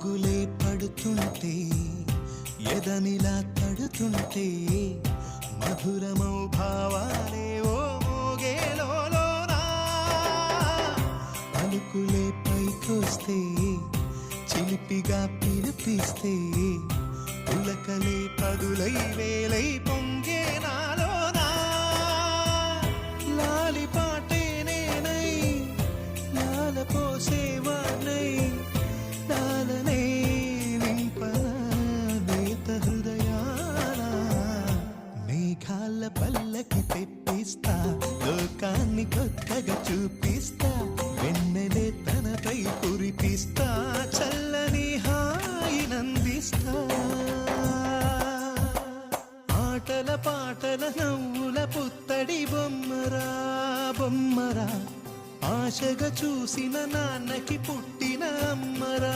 గులే పడుతుంటే ఎదనిలా తడుతుంటే మధురమౌ భావాలే ఓ మోగేలోనా పలుకులే పైకొస్తే చిలిపిగా పిలిపిస్తే పులకలే పదులై వేలై పొంగే నాలోనా లాలి పాటే నేనై లాల పోసేవాణ్ణై లాలనే నింపనేత హృదయాన మేఘాల పల్లకి తెప్పిస్తా లోకాన్ని కొత్తగా చూపిస్తా వెన్నెలే తనపై కురిపిస్తా చల్లని హాయినందిస్తా ఆటల పాటల నవ్వుల పుత్తడి బొమ్మరా బొమ్మరా ఆశగా చూసిన నాన్నకి పుట్టిన అమ్మరా